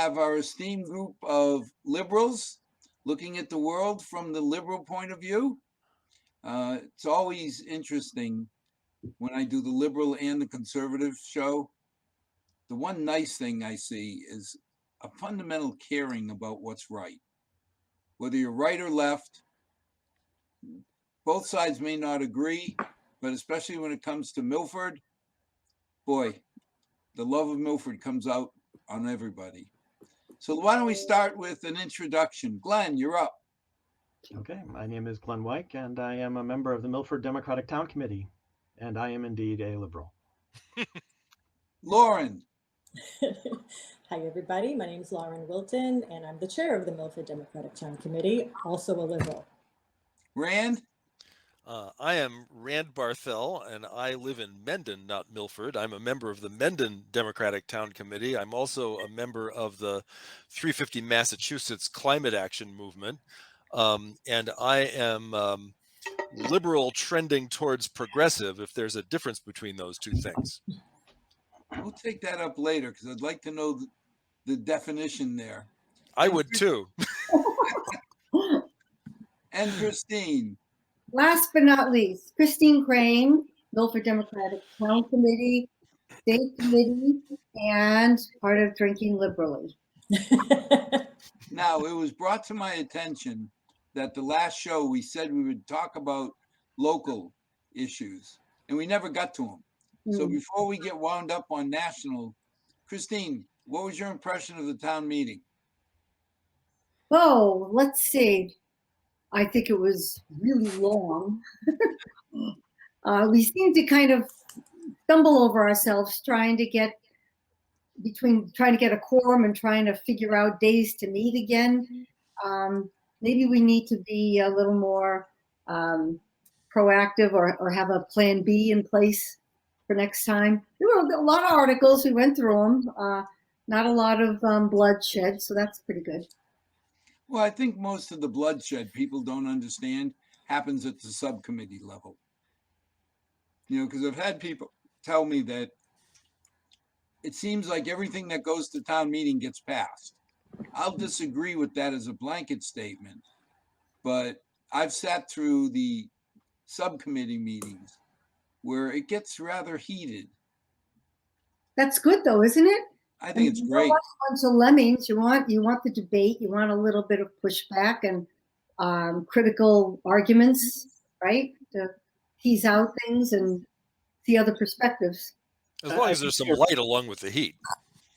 have our esteemed group of liberals looking at the world from the liberal point of view. It's always interesting when I do the liberal and the conservative show. The one nice thing I see is a fundamental caring about what's right. Whether you're right or left, both sides may not agree, but especially when it comes to Milford, boy, the love of Milford comes out on everybody. So why don't we start with an introduction? Glenn, you're up. Okay, my name is Glenn Wyke, and I am a member of the Milford Democratic Town Committee, and I am indeed a liberal. Lauren. Hi, everybody. My name is Lauren Wilton, and I'm the chair of the Milford Democratic Town Committee, also a liberal. Rand. I am Rand Barthel, and I live in Mendon, not Milford. I'm a member of the Mendon Democratic Town Committee. I'm also a member of the 350 Massachusetts Climate Action Movement. And I am liberal trending towards progressive, if there's a difference between those two things. We'll take that up later because I'd like to know the definition there. I would too. And Christine. Last but not least, Christine Crane, Milford Democratic Town Committee, State Committee, and part of Drinking Liberally. Now, it was brought to my attention that the last show we said we would talk about local issues, and we never got to them. So before we get wound up on national, Christine, what was your impression of the town meeting? Oh, let's see. I think it was really long. We seemed to kind of stumble over ourselves trying to get a quorum and trying to figure out days to meet again. Maybe we need to be a little more proactive or have a plan B in place for next time. There were a lot of articles. We went through them. Not a lot of bloodshed, so that's pretty good. Well, I think most of the bloodshed people don't understand happens at the subcommittee level. You know, because I've had people tell me that it seems like everything that goes to town meeting gets passed. I'll disagree with that as a blanket statement, but I've sat through the subcommittee meetings where it gets rather heated. That's good though, isn't it? I think it's great. You want a bunch of lemmings. You want the debate. You want a little bit of pushback and critical arguments, right? To tease out things and see other perspectives. As long as there's some light along with the heat.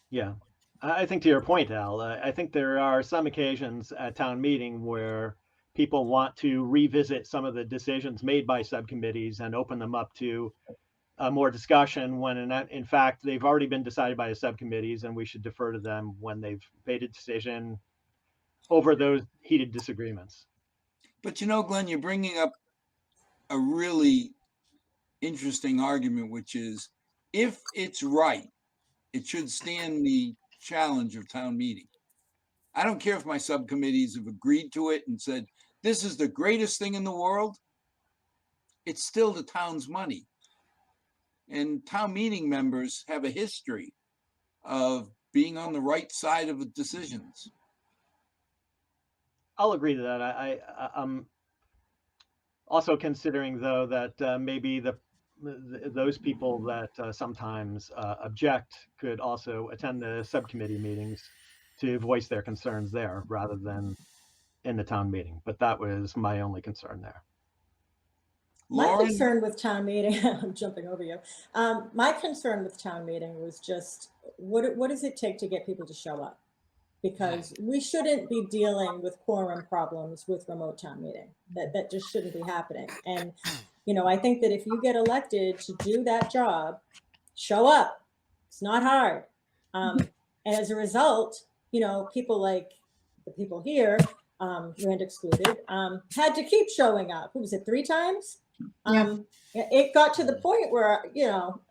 Yeah, I think to your point, Al, I think there are some occasions at town meeting where people want to revisit some of the decisions made by subcommittees and open them up to more discussion when in fact they've already been decided by the subcommittees, and we should defer to them when they've made a decision over those heated disagreements. But you know, Glenn, you're bringing up a really interesting argument, which is if it's right, it should stand the challenge of town meeting. I don't care if my subcommittees have agreed to it and said, this is the greatest thing in the world. It's still the town's money. And town meeting members have a history of being on the right side of the decisions. I'll agree to that. I'm also considering, though, that maybe those people that sometimes object could also attend the subcommittee meetings to voice their concerns there rather than in the town meeting. But that was my only concern there. My concern with town meeting, I'm jumping over you. My concern with town meeting was just, what does it take to get people to show up? Because we shouldn't be dealing with quorum problems with remote town meeting. That just shouldn't be happening. And, you know, I think that if you get elected to do that job, show up. It's not hard. And as a result, you know, people like the people here, Rand excluded, had to keep showing up. What was it, 3 times? It got to the point where, you know,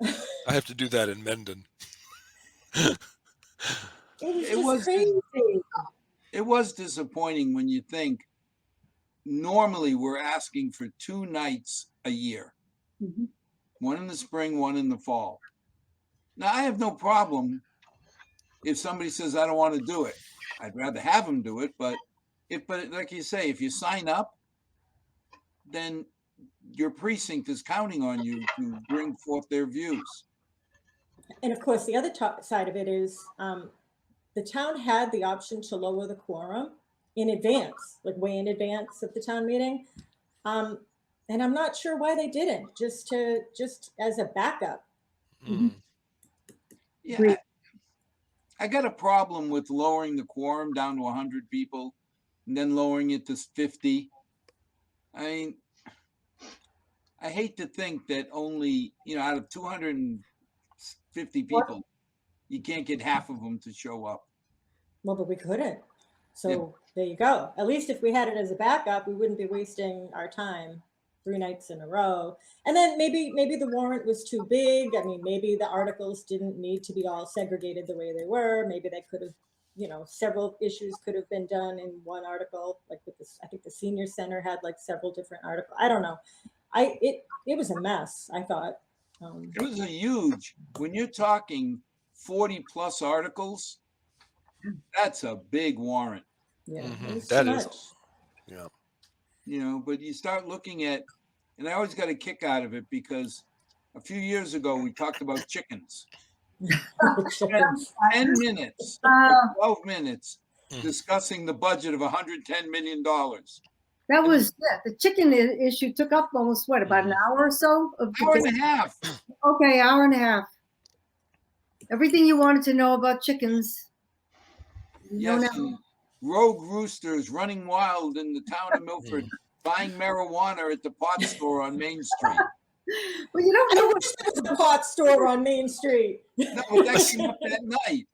I have to do that in Mendon. It was crazy. It was disappointing when you think normally we're asking for 2 nights a year, one in the spring, one in the fall. Now, I have no problem if somebody says, I don't want to do it, I'd rather have them do it. But like you say, if you sign up, then your precinct is counting on you to bring forth their views. And of course, the other side of it is the town had the option to lower the quorum in advance, like way in advance of the town meeting. And I'm not sure why they didn't, just as a backup. Mhm. Yeah, Agreed. I got a problem with lowering the quorum down to 100 people and then lowering it to 50. I mean, I hate to think that only, out of 250 people, you can't get half of them to show up. Well, but we couldn't. So there you go. At least if we had it as a backup, we wouldn't be wasting our time 3 nights in a row. And then maybe the warrant was too big. I mean, maybe the articles didn't need to be all segregated the way they were. Maybe they could have, several issues could have been done in one article. Like with this, I think the senior center had like several different articles. I don't know. It was a mess, I thought. It was a huge, when you're talking 40 plus articles, that's a big warrant. Yeah, Mhm. it was That too is. much. Yeah. But you start looking at, and I always got a kick out of it because a few years ago we talked about chickens. The chickens. 10 minutes, Uh, or 12 minutes Mm. discussing the budget of $110 million. that was the chicken issue took up almost about an hour or so of Hour debate. and a half. Okay, hour and a half. Everything you wanted to know about chickens. Yes, now. and rogue roosters running wild in the town of Milford, buying marijuana at the pot store on Main Street. Well, you don't know I wish there was a pot store on Main Street. No, but that came up that night.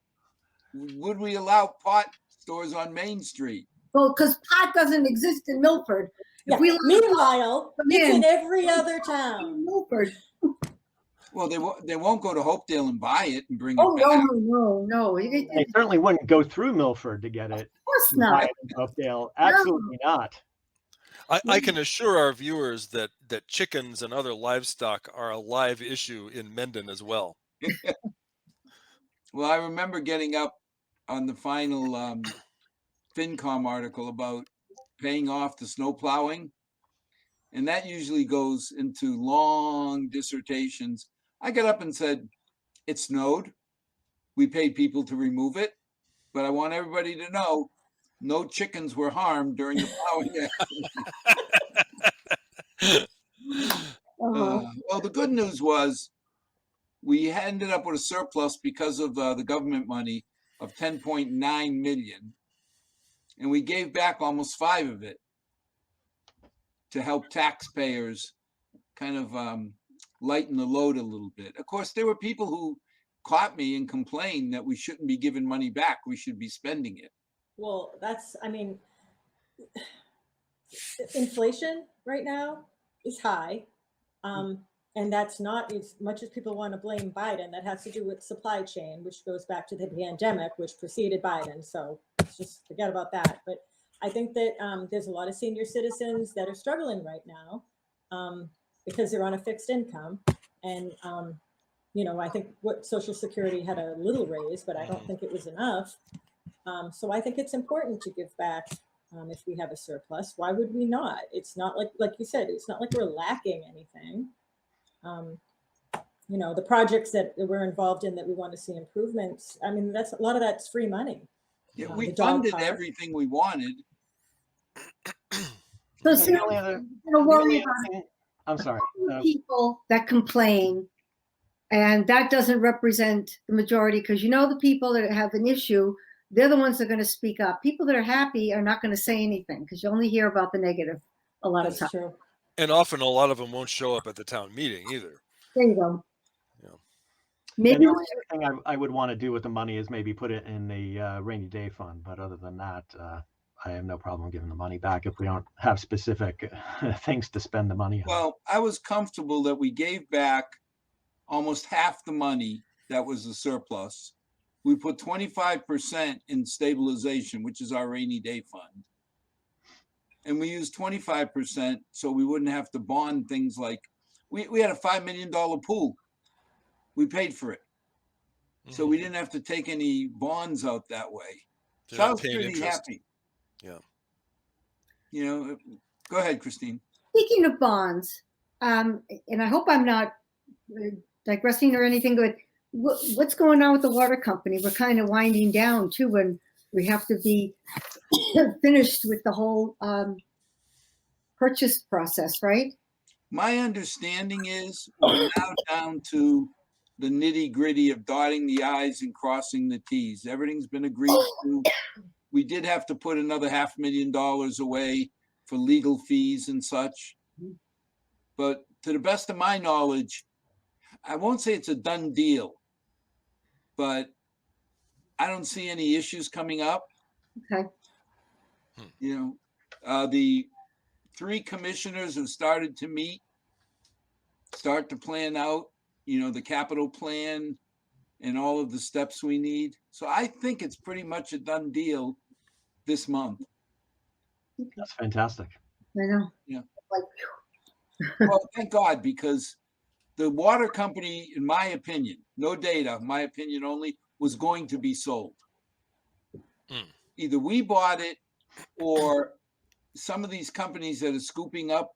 Would we allow pot stores on Main Street? well, because pot doesn't exist in Milford. Yeah. If we Meanwhile, Come it's in. in every other town. in Milford. Well, they won't go to Hopedale and buy it and bring it Oh back. no! They certainly wouldn't go through Milford to get it. Of course and buy not. it in Oakdale. Absolutely not. I can assure our viewers that chickens and other livestock are a live issue in Mendon as well. Well, I remember getting up on the final FinCom article about paying off the snow plowing. And that usually goes into long dissertations. I got up and said, it snowed. We paid people to remove it. But I want everybody to know no chickens were harmed during the plowing action. Well, the good news was we ended up with a surplus because of the government money of 10.9 million. And we gave back almost 5 of it to help taxpayers kind of lighten the load a little bit. Of course, there were people who caught me and complained that we shouldn't be giving money back. We should be spending it. Well, inflation right now is high. And that's not as much as people want to blame Biden. That has to do with supply chain, which goes back to the pandemic, which preceded Biden. So let's just forget about that. But I think that there's a lot of senior citizens that are struggling right now because they're on a fixed income. And, I think what Social Security had a little raise, but I don't think it was enough. So I think it's important to give back if we have a surplus. Why would we not? It's not like you said, it's not like we're lacking anything. The projects that we're involved in that we want to see improvements. I mean, a lot of that's free money. Yeah, we funded everything we wanted. So The only other- I'm sorry. People that complain, and that doesn't represent the majority, because the people that have an issue, they're the ones that are going to speak up. People that are happy are not going to say anything because you only hear about the negative a lot of times. True. And often a lot of them won't show up at the town meeting either. There you go. Yeah. Maybe the only other thing I would want to do with the money is maybe put it in the rainy day fund. But other than that, I have no problem giving the money back if we don't have specific things to spend the money on. Well, I was comfortable that we gave back almost half the money that was the surplus. We put 25% in stabilization, which is our rainy day fund. And we used 25% so we wouldn't have to bond things like, we had a $5 million pool. We paid for it. So we didn't have to take any bonds out that way. They're So I not was paying pretty interest. happy. Yeah. You know, go ahead, Christine. Speaking of bonds, and I hope I'm not digressing or anything, but what's going on with the water company? We're kind of winding down too, and we have to be finished with the whole purchase process, right? My understanding is we're now down to the nitty gritty of dotting the I's and crossing the T's. Everything's been agreed to. We did have to put another $500,000 away for legal fees and such. But to the best of my knowledge, I won't say it's a done deal, but I don't see any issues coming up. Okay. You know, the 3 commissioners have started to meet, start to plan out, you know, the capital plan and all of the steps we need. So I think it's pretty much a done deal this month. That's fantastic. I know. Yeah. Like, Well, thank God, because the water company, in my opinion, no data, my opinion only, was going to be sold. Either we bought it or some of these companies that are scooping up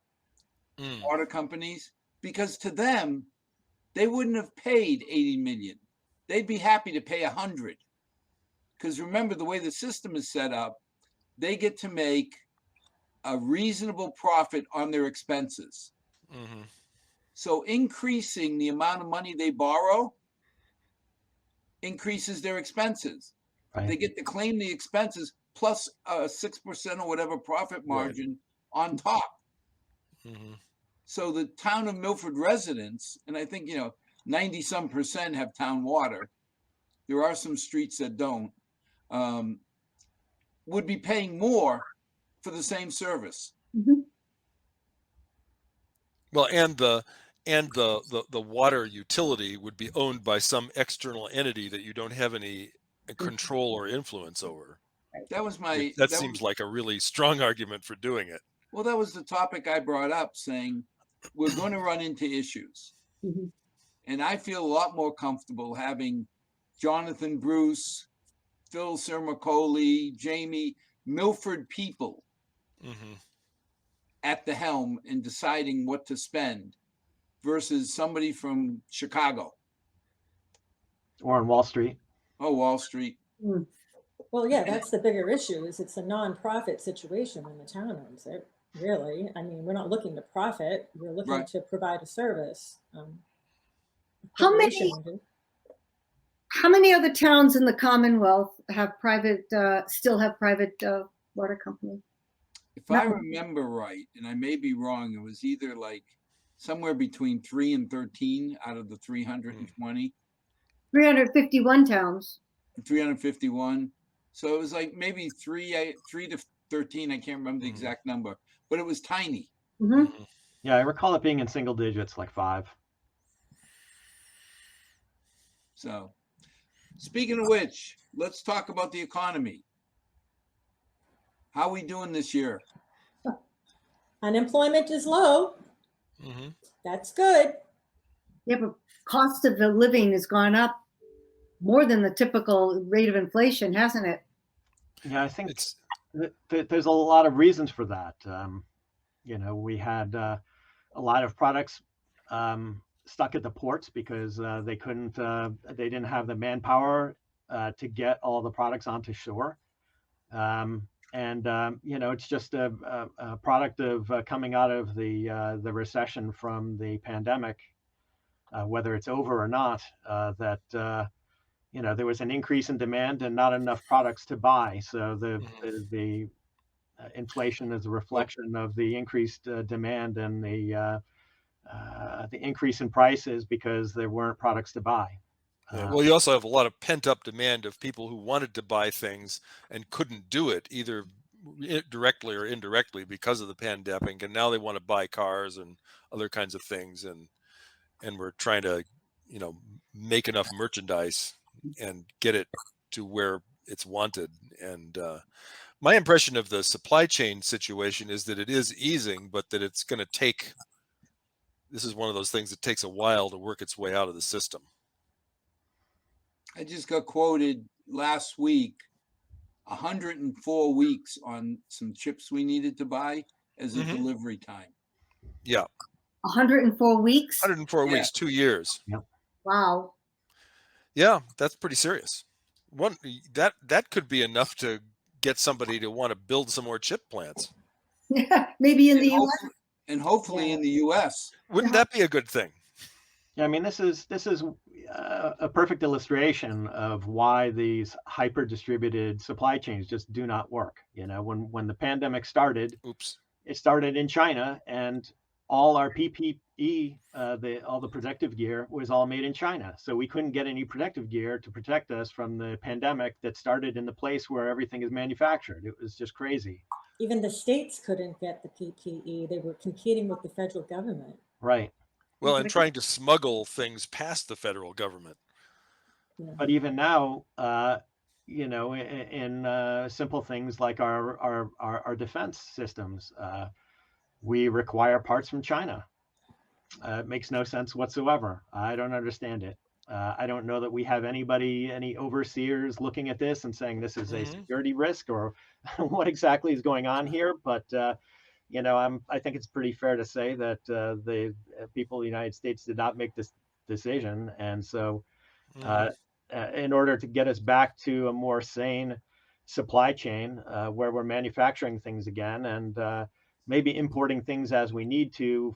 water companies, because to them, they wouldn't have paid 80 million. They'd be happy to pay 100. Because remember, the way the system is set up, they get to make a reasonable profit on their expenses. So increasing the amount of money they borrow increases their expenses. Right. They get to claim the expenses plus a 6% or whatever profit margin on top. So the town of Milford residents, and I think, you know, 90-some% have town water. There are some streets that don't, would be paying more for the same service. Well, and the water utility would be owned by some external entity that you don't have any control or influence over. That was my. That seems like a really strong argument for doing it. Well, that was the topic I brought up, saying we're going to run into issues. And I feel a lot more comfortable having Jonathan Bruce, Phil Sermacoli, Jamie, Milford people at the helm and deciding what to spend versus somebody from Chicago. Or on Wall Street. Oh, Wall Street. Well, yeah, that's the bigger issue, is it's a nonprofit situation when the town owns it, really. I mean, we're not looking to profit, we're looking to provide a service. How many other towns in the Commonwealth have private, still have private water company? If I remember right, and I may be wrong, it was either like somewhere between 3 and 13 out of the 320. 351 towns. 351. So it was like maybe 3 to 13. I can't remember the exact number, but it was tiny. Yeah, I recall it being in single digits, like 5. So, speaking of which, let's talk about the economy. How are we doing this year? Unemployment is low. That's good. Yeah, but cost of the living has gone up more than the typical rate of inflation, hasn't it? Yeah, I think there's a lot of reasons for that. You know, we had a lot of products stuck at the ports because they didn't have the manpower to get all the products onto shore. You know, it's just a product of coming out of the recession from the pandemic, whether it's over or not, that you know, there was an increase in demand and not enough products to buy. So the inflation is a reflection of the increased demand and the increase in prices because there weren't products to buy. Well, you also have a lot of pent-up demand of people who wanted to buy things and couldn't do it either directly or indirectly because of the pandemic, and now they want to buy cars and other kinds of things, and we're trying to, you know, make enough merchandise and get it to where it's wanted. And my impression of the supply chain situation is that it is easing, but that it's going to take. This is one of those things that takes a while to work its way out of the system. I just got quoted last week 104 weeks on some chips we needed to buy as a delivery time. Yeah. 104 weeks? 104 Yeah. weeks, 2 years. Wow. Yeah, that's pretty serious. That could be enough to get somebody to want to build some more chip plants. Maybe in the US. And hopefully in the US. Wouldn't that be a good thing? Yeah, I mean, this is a perfect illustration of why these hyper distributed supply chains just do not work. You know, when the pandemic started, Oops. it started in China, and all our PPE, all the protective gear, was all made in China. So we couldn't get any protective gear to protect us from the pandemic that started in the place where everything is manufactured. It was just crazy. Even the states couldn't get the PPE. They were competing with the federal government. Right. Well, and trying to smuggle things past the federal government. Yeah. But even now, you know, in simple things like our defense systems, we require parts from China. It makes no sense whatsoever. I don't understand it. I don't know that we have any overseers looking at this and saying this is a security risk or what exactly is going on here. But you know, I think it's pretty fair to say that the people of the United States did not make this decision, and so in order to get us back to a more sane supply chain where we're manufacturing things again and maybe importing things as we need to,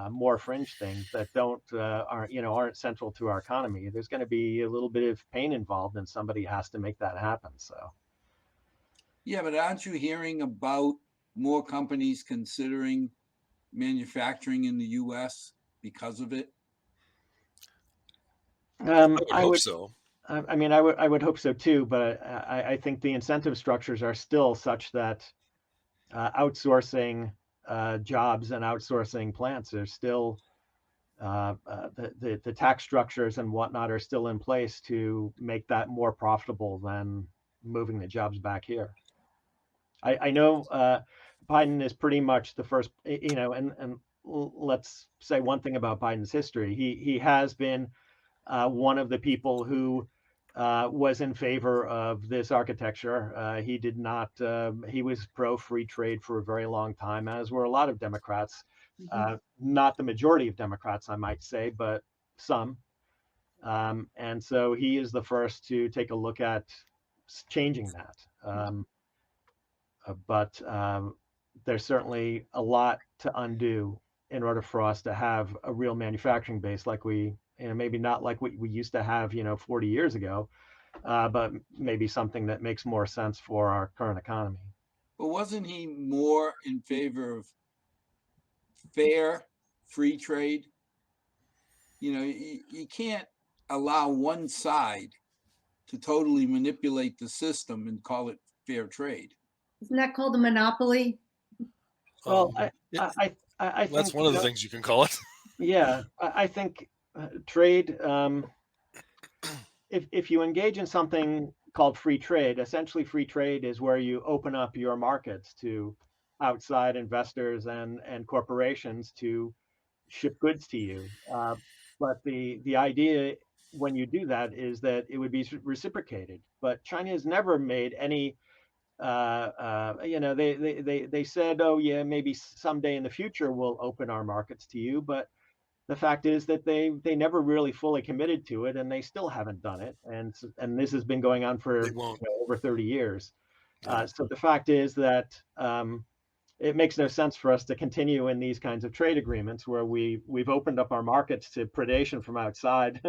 more fringe things that aren't central to our economy. There's going to be a little bit of pain involved, and somebody has to make that happen. So, yeah, but aren't you hearing about more companies considering manufacturing in the U.S. because of it? I would hope so. I mean, I would hope so too, but I think the incentive structures are still such that outsourcing jobs and outsourcing plants are still the tax structures and whatnot are still in place to make that more profitable than moving the jobs back here. I know Biden is pretty much the first, you know, and let's say one thing about Biden's history. He has been one of the people who was in favor of this architecture. He did not. He was pro free trade for a very long time, as were a lot of Democrats. Not the majority of Democrats, I might say, but some. And so he is the first to take a look at changing that. But there's certainly a lot to undo in order for us to have a real manufacturing base like we, you know, maybe not like what we used to have, you know, 40 years ago, but maybe something that makes more sense for our current economy. But wasn't he more in favor of fair, free trade? You know, you can't allow one side to totally manipulate the system and call it fair trade. Isn't that called a monopoly? Well, I think that's one of the things you can call it. Yeah, I think trade. If you engage in something called free trade, essentially free trade is where you open up your markets to outside investors and corporations to ship goods to you. But the idea when you do that is that it would be reciprocated. But China has never made any. You know, they said, oh yeah, maybe someday in the future we'll open our markets to you, but the fact is that they never really fully committed to it, and they still haven't done it. And this has been going on for over 30 years. So the fact is that it makes no sense for us to continue in these kinds of trade agreements where we've opened up our markets to predation from outside,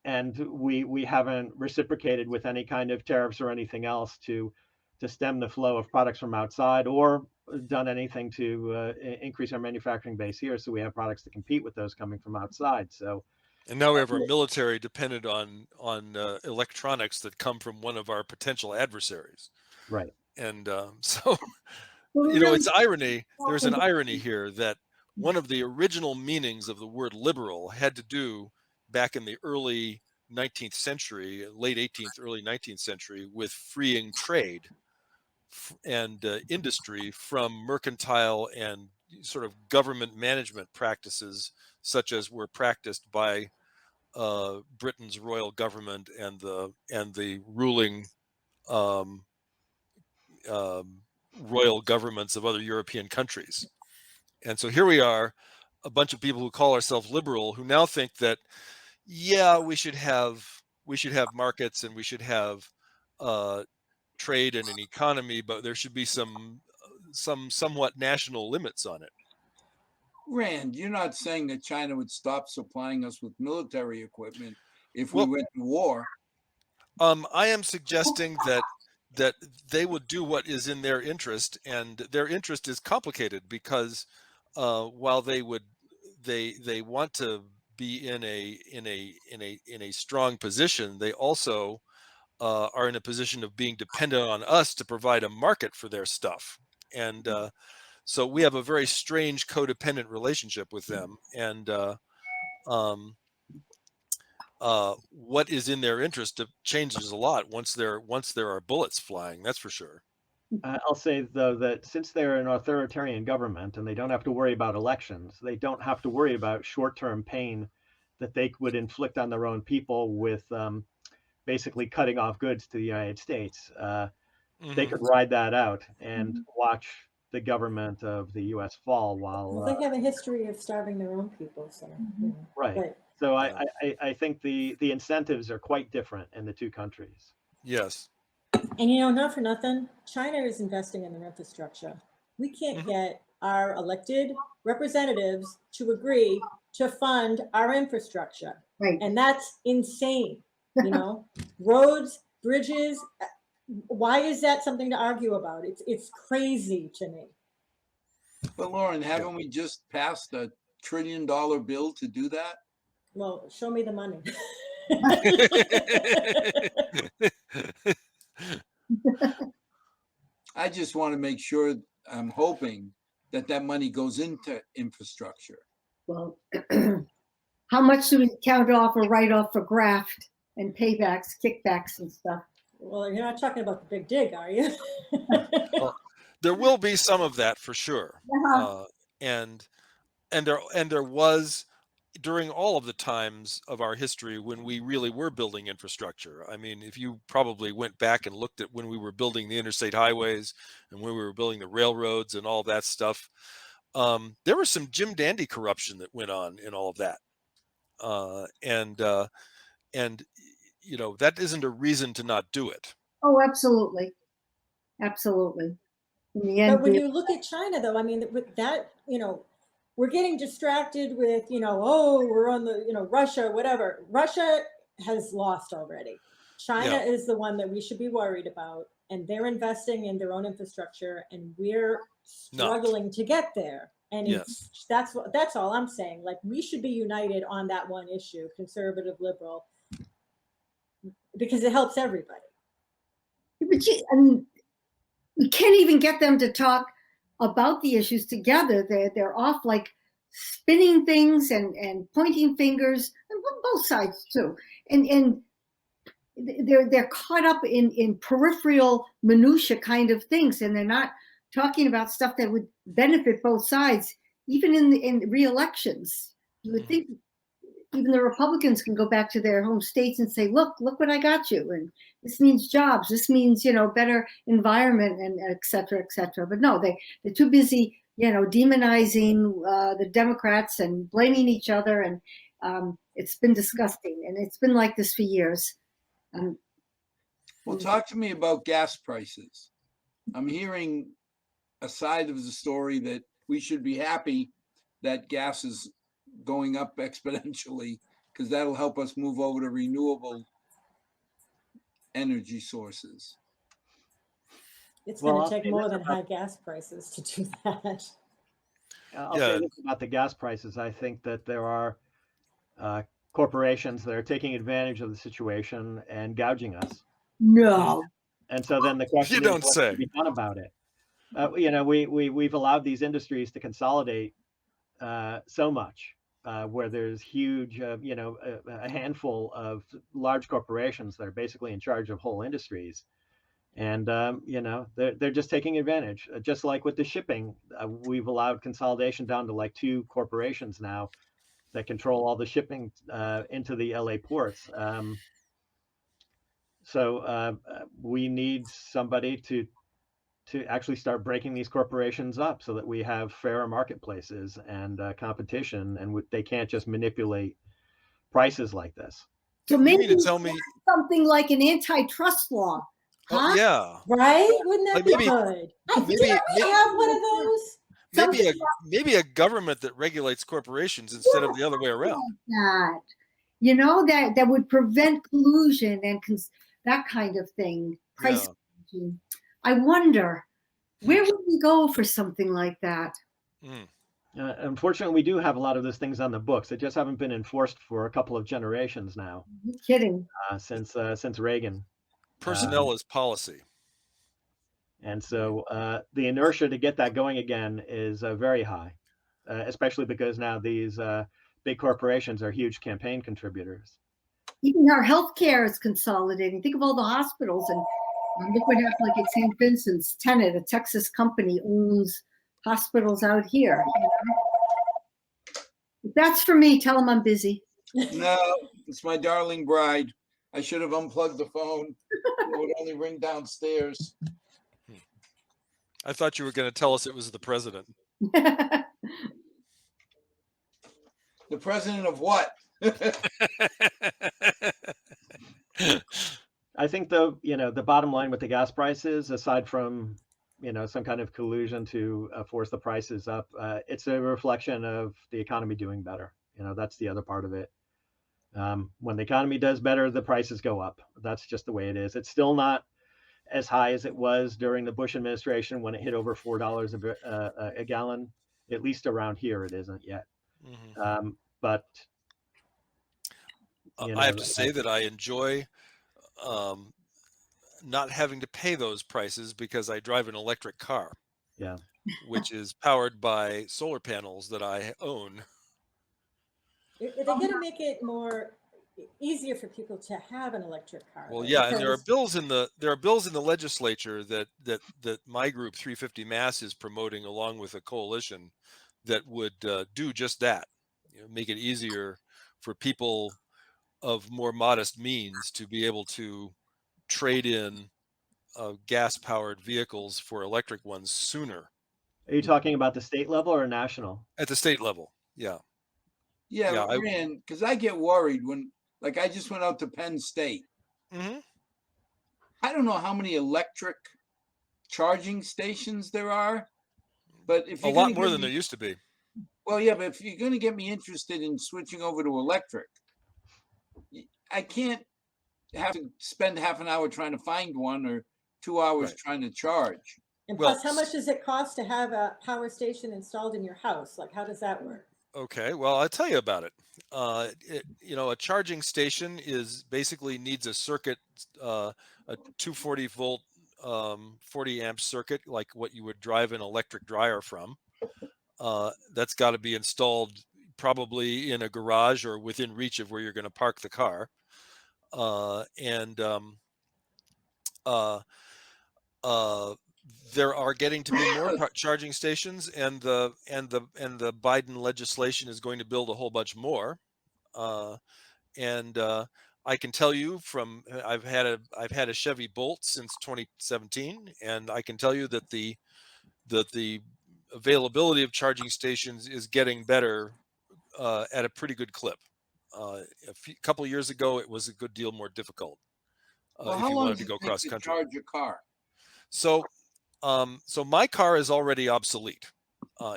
and we haven't reciprocated with any kind of tariffs or anything else to stem the flow of products from outside, or done anything to increase our manufacturing base here, so we have products to compete with those coming from outside. So, and now we have our military dependent on electronics that come from one of our potential adversaries. Right. And so, you know, it's irony. There's an irony here that one of the original meanings of the word liberal had to do back in the early 19th century, late 18th, early 19th century, with freeing trade and industry from mercantile and sort of government management practices such as were practiced by Britain's royal government and the ruling um, royal governments of other European countries. And so here we are, a bunch of people who call ourselves liberal, who now think that, yeah, we should have markets and we should have trade and an economy, but there should be some somewhat national limits on it. Rand, you're not saying that China would stop supplying us with military equipment if we went to war. I am suggesting that they would do what is in their interest, and their interest is complicated because while they want to be in a strong position, they also are in a position of being dependent on us to provide a market for their stuff. And so we have a very strange codependent relationship with them. And what is in their interest changes a lot once there are bullets flying. That's for sure. I'll say, though, that since they're an authoritarian government and they don't have to worry about elections, they don't have to worry about short-term pain that they would inflict on their own people with basically cutting off goods to the United States. They could ride that out and watch the government of the U.S. fall while. Well, they have a history of starving their own people, so. Right. But, so I think the incentives are quite different in the two countries. Yes. and not for nothing, China is investing in their infrastructure. We can't get our elected representatives to agree to fund our infrastructure. Right. And that's insane, roads, bridges. Why is that something to argue about? It's crazy to me. But Lauren, haven't we just passed $1 trillion bill to do that? Well, show me the money. I just want to make sure, I'm hoping that money goes into infrastructure. Well, how much do we count off or write off for graft and paybacks, kickbacks and stuff? Well, you're not talking about the big dig, are you? Well, there will be some of that for sure. And there was, during all of the times of our history when we really were building infrastructure. I mean, if you probably went back and looked at when we were building the interstate highways and when we were building the railroads and all that stuff, there was some Jim Dandy corruption that went on in all of that. And that isn't a reason to not do it. Oh, absolutely. Absolutely. In the end, But when you look at China, though, I mean, with that, we're getting distracted with, we're on the, Russia, whatever. Russia has lost already. China is the one that we should be worried about, and they're investing in their own infrastructure, and we're struggling to get there. And that's all I'm saying. Like, we should be united on that one issue, conservative, liberal, because it helps everybody. But we can't even get them to talk about the issues together. They're off like spinning things and pointing fingers, and both sides too. And they're caught up in peripheral minutia kind of things, and they're not talking about stuff that would benefit both sides, even in re-elections. You would think even the Republicans can go back to their home states and say, look what I got you. And this means jobs. This means, better environment, and et cetera, et cetera. But no, they're too busy, demonizing the Democrats and blaming each other. And it's been disgusting. And it's been like this for years. Well, talk to me about gas prices. I'm hearing a side of the story that we should be happy that gas is going up exponentially, because that'll help us move over to renewable energy sources. It's going to take more than high gas prices to do that. I'll say this about the gas prices. I think that there are corporations that are taking advantage of the situation and gouging us. No. And so then the question is, what can be done about it? We've allowed these industries to consolidate so much, where there's huge, a handful of large corporations that are basically in charge of whole industries. And, they're just taking advantage. Just like with the shipping, we've allowed consolidation down to like 2 corporations now that control all the shipping into the LA ports. So we need somebody to actually start breaking these corporations up so that we have fairer marketplaces and competition, and they can't just manipulate prices like this. So You mean maybe to tell me? something like an antitrust law, Oh, huh? yeah. Right? Wouldn't that Like be maybe- good? maybe- Didn't we have one of those? Maybe a government that regulates corporations instead of the other way around. That, you know, that would prevent collusion and that kind of thing. Price gouging. I wonder, where would we go for something like that? Mm. Unfortunately, we do have a lot of those things on the books. They just haven't been enforced for a couple of generations now, You're kidding. since Reagan. Personnel is policy. And so the inertia to get that going again is very high, especially because now these big corporations are huge campaign contributors. Even our healthcare is consolidating. Think of all the hospitals, and look what happened like at St. Vincent's. Tenet, a Texas company, owns hospitals out here. You know? If that's for me, tell them I'm busy. No, it's my darling bride. I should have unplugged the phone. It would only ring downstairs. I thought you were going to tell us it was the president. The president of what? I think the bottom line with the gas prices, aside from some kind of collusion to force the prices up, it's a reflection of the economy doing better. That's the other part of it. When the economy does better, the prices go up. That's just the way it is. It's still not as high as it was during the Bush administration when it hit over $4 a gallon. At least around here, it isn't yet. Mm-hmm. But I have to say that I enjoy not having to pay those prices because I drive an electric car. Yeah. Which is powered by solar panels that I own. Are they going to make it more easier for people to have an electric car? Well, though? yeah, and Because there are bills in the legislature that my group 350 Mass is promoting along with a coalition that would do just that. Make it easier for people of more modest means to be able to trade in gas-powered vehicles for electric ones sooner. Are you talking about the state level or national? At the state level, yeah. Yeah, Rand, because I get worried when, like, I just went out to Penn State. Mm-hmm. I don't know how many electric charging stations there are, but if a lot more than there used to be. Well, yeah, but if you're going to get me interested in switching over to electric, I can't have to spend half an hour trying to find one or 2 hours trying to charge. And plus, how much does it cost to have a power station installed in your house? Like, how does that work? Okay, well, I'll tell you about it. A charging station basically needs a circuit, a 240 volt, 40 amp circuit, like what you would drive an electric dryer from. That's got to be installed probably in a garage or within reach of where you're going to park the car. There are getting to be more charging stations, and the Biden legislation is going to build a whole bunch more. I can tell you I've had a Chevy Bolt since 2017, and I can tell you that the availability of charging stations is getting better at a pretty good clip. A couple of years ago, it was a good deal more difficult if you wanted to go cross country. Charge your car? So my car is already obsolete.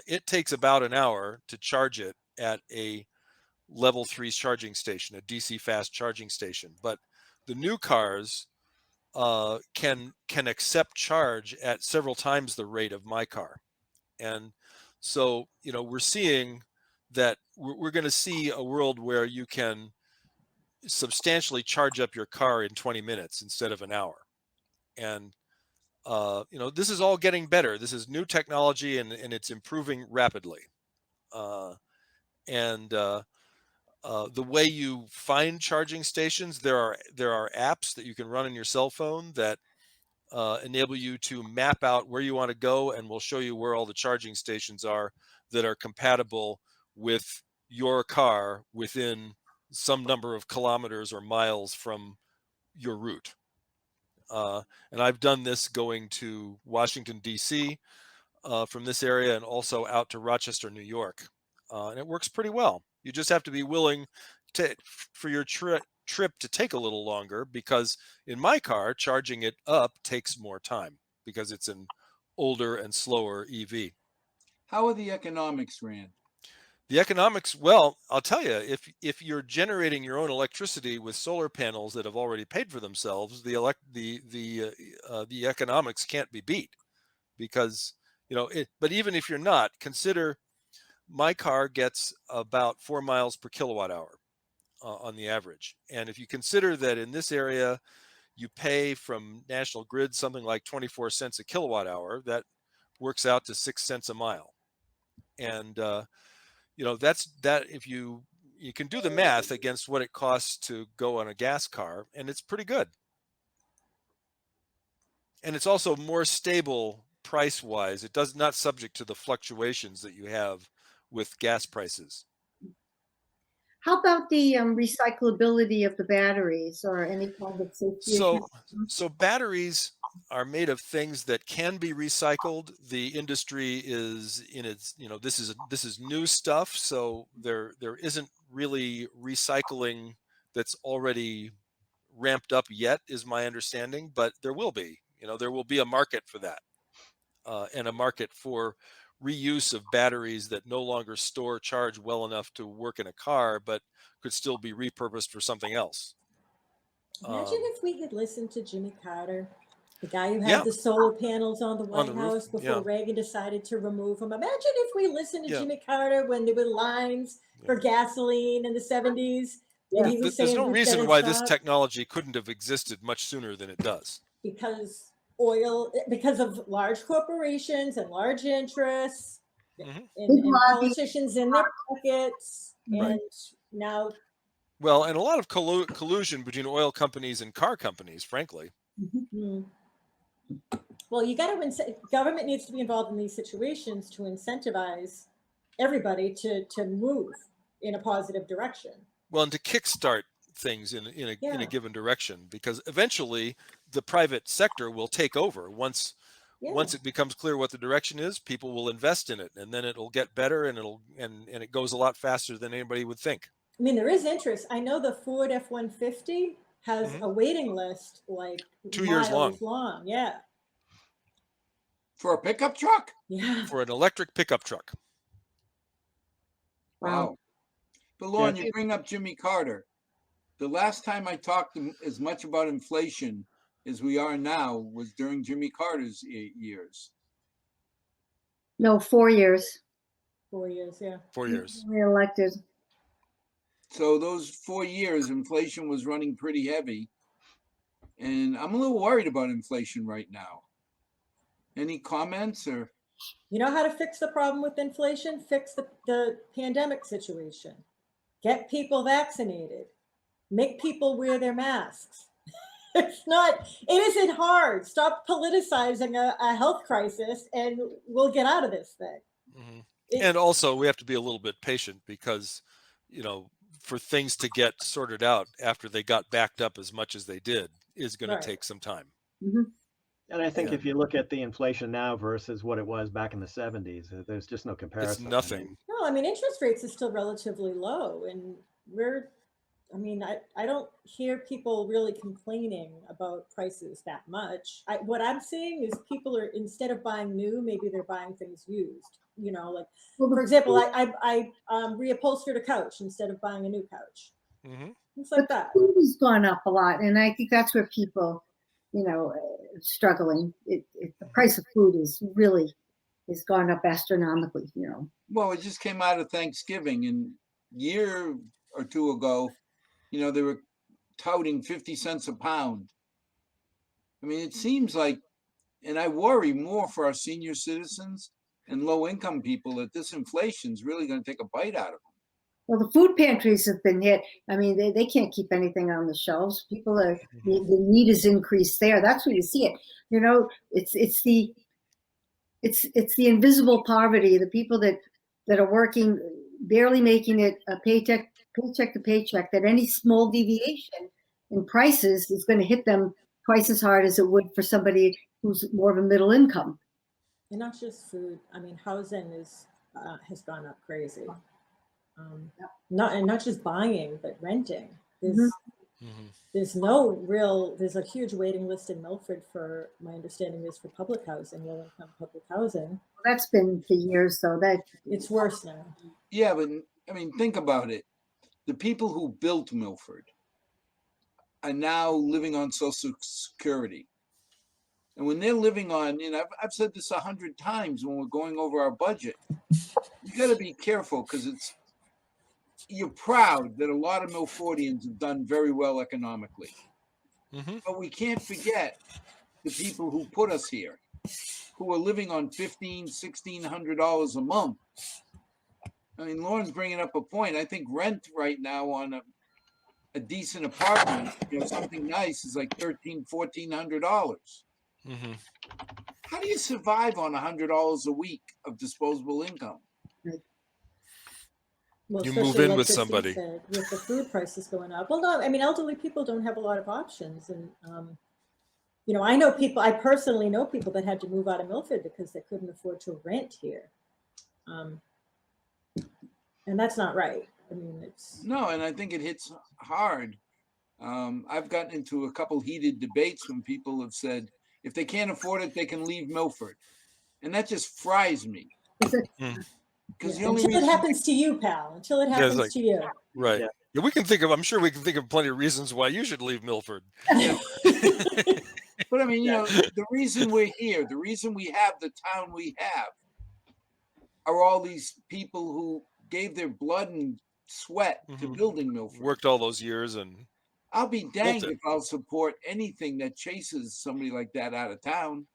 It takes about an hour to charge it at a level 3 charging station, a DC fast charging station. But the new cars can accept charge at several times the rate of my car. And so, we're seeing that we're going to see a world where you can substantially charge up your car in 20 minutes instead of an hour. And this is all getting better. This is new technology, and it's improving rapidly. The way you find charging stations, there are apps that you can run on your cell phone that enable you to map out where you want to go, and will show you where all the charging stations are that are compatible with your car within some number of kilometers or miles from your route. And I've done this going to Washington, D.C. From this area, and also out to Rochester, New York. And it works pretty well. You just have to be willing for your trip to take a little longer, because in my car, charging it up takes more time because it's an older and slower EV. How are the economics, Rand? The economics, well, I'll tell you, if you're generating your own electricity with solar panels that have already paid for themselves, the economics can't be beat, because but even if you're not, consider my car gets about 4 miles per kilowatt hour on the average. And if you consider that in this area, you pay from National Grid something like 24 cents a kilowatt hour, that works out to 6 cents a mile. And, that's that. If you can do the math against what it costs to go on a gas car, and it's pretty good. And it's also more stable price wise. It does not subject to the fluctuations that you have with gas prices. How about the recyclability of the batteries or any kind of safety? So batteries are made of things that can be recycled. The industry is in its, this is new stuff. So there isn't really recycling that's already ramped up yet, is my understanding, but there will be. There will be a market for that, and a market for reuse of batteries that no longer store charge well enough to work in a car, but could still be repurposed for something else. Imagine if we had listened to Jimmy Carter, the guy who had Yeah. the solar panels on the White the roof, House before yeah. Reagan decided to remove them. Imagine if we listened to Yeah. Jimmy Carter when there were lines for gasoline in the 70s. Yeah. And he was There's saying, no "We reason gotta why this stop," technology couldn't have existed much sooner than it does. because because of large corporations and large interests, Mhm. and politicians in their pockets. Right. And now, Well, and a lot of collusion between oil companies and car companies, frankly. well, you got to government needs to be involved in these situations to incentivize everybody to move in a positive direction. Well, and to kickstart things in a given direction, because eventually the private sector will take over. Once it becomes clear what the direction is, people will invest in it, and then it'll get better, and it goes a lot faster than anybody would think. I mean, there is interest. I know the Ford F-150 has a waiting list like 2 years long. Yeah. For a pickup truck? Yeah. For an electric pickup truck. Wow. But Lauren, you bring up Jimmy Carter. The last time I talked as much about inflation as we are now was during Jimmy Carter's years. No, 4 years. 4 years, yeah. 4 years. Re-elected. So those 4 years, inflation was running pretty heavy. And I'm a little worried about inflation right now. Any comments or? You know how to fix the problem with inflation? Fix the pandemic situation. Get people vaccinated. Make people wear their masks. It isn't hard. Stop politicizing a health crisis and we'll get out of this thing. Mm-hmm. And also we have to be a little bit patient, because, for things to get sorted out after they got backed up as much as they did is going to take some time. Mm-hmm. And I think if you look at the inflation now versus what it was back in the 70s, there's just no comparison. It's nothing. No, I mean, interest rates are still relatively low, and I don't hear people really complaining about prices that much. What I'm seeing is people are, instead of buying new, maybe they're buying things used. For example, I reupholstered a couch instead of buying a new couch. Mm-hmm. Things like that. Food has gone up a lot, and I think that's where people, struggling. The price of food has gone up astronomically. Well, it just came out of Thanksgiving, and a year or two ago, they were touting 50 cents a pound. I mean, it seems like, and I worry more for our senior citizens and low-income people, that this inflation is really going to take a bite out of them. Well, the food pantries have been hit. I mean, they can't keep anything on the shelves. People the need is increased there. That's where you see it. It's the invisible poverty, the people that are working barely making it a paycheck to paycheck, that any small deviation in prices is going to hit them twice as hard as it would for somebody who's more of a middle income. And not just food. I mean, housing has gone up crazy. Not just buying, but renting. There's a huge waiting list in Milford for, my understanding is, for public housing, low income public housing. That's been for years, so that it's worse now. Yeah, but I mean, think about it. The people who built Milford are now living on Social Security. And when they're living on, I've said this 100 times when we're going over our budget, you got to be careful, because you're proud that a lot of Milfordians have done very well economically. But we can't forget the people who put us here, who are living on $1,500, $1,600 a month. I mean, Lauren's bringing up a point. I think rent right now on a decent apartment, something nice, is like $1,300, $1,400. How do you survive on $100 a week of disposable income? Well, you move in with somebody. Said, with the food prices going up. Well, no, I mean, elderly people don't have a lot of options. And, I personally know people that had to move out of Milford because they couldn't afford to rent here. And that's not right. I mean, No, and I think it hits hard. I've gotten into a couple heated debates when people have said, if they can't afford it, they can leave Milford. And that just fries me. Until it happens to you, pal. Until it happens to you. Right. Yeah, I'm sure we can think of plenty of reasons why you should leave Milford. But I mean, the reason we're here, the reason we have the town we have, are all these people who gave their blood and sweat to building Milford. Worked all those years, and I'll be danged if I'll support anything that chases somebody like that out of town.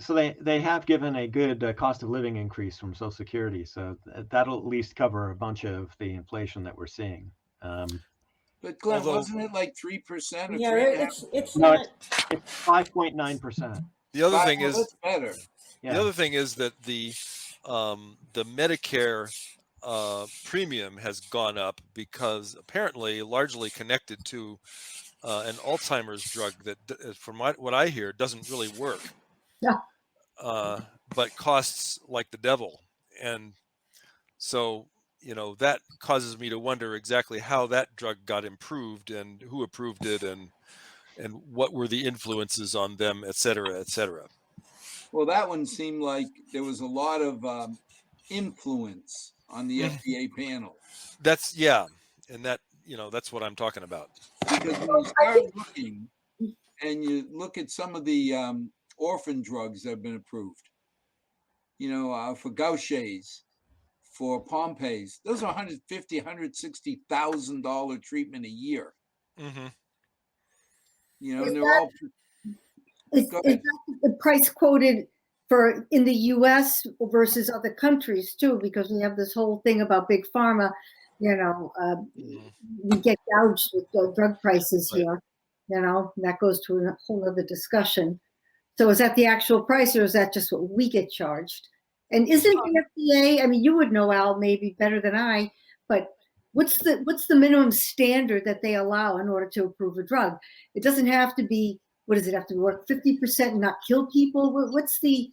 So they have given a good cost of living increase from Social Security, so that'll at least cover a bunch of the inflation that we're seeing. But Glenn, wasn't it like 3% or 3.5%? It's no, not. it's 5.9%. The other thing is that's better. Yeah. The other thing is that the Medicare premium has gone up because apparently largely connected to an Alzheimer's drug that, from what I hear, doesn't really work. Yeah. But costs like the devil. And so, that causes me to wonder exactly how that drug got improved and who approved it and what were the influences on them, et cetera, et cetera. Well, that one seemed like there was a lot of influence on the FDA panel. And that's what I'm talking about. Because when you start looking and you look at some of the orphan drugs that have been approved, for Gaucher's, for Pompe's, those are $150,000, $160,000 treatment a year. And they're all. Is that the price quoted for in the U.S. versus other countries too? Because we have this whole thing about big pharma. We get gouged with drug prices here. That goes to a whole other discussion. So is that the actual price, or is that just what we get charged? And isn't the FDA? I mean, you would know, Al, maybe better than I, but what's the minimum standard that they allow in order to approve a drug? It doesn't have to be. What does it have to be worth 50% and not kill people? What's the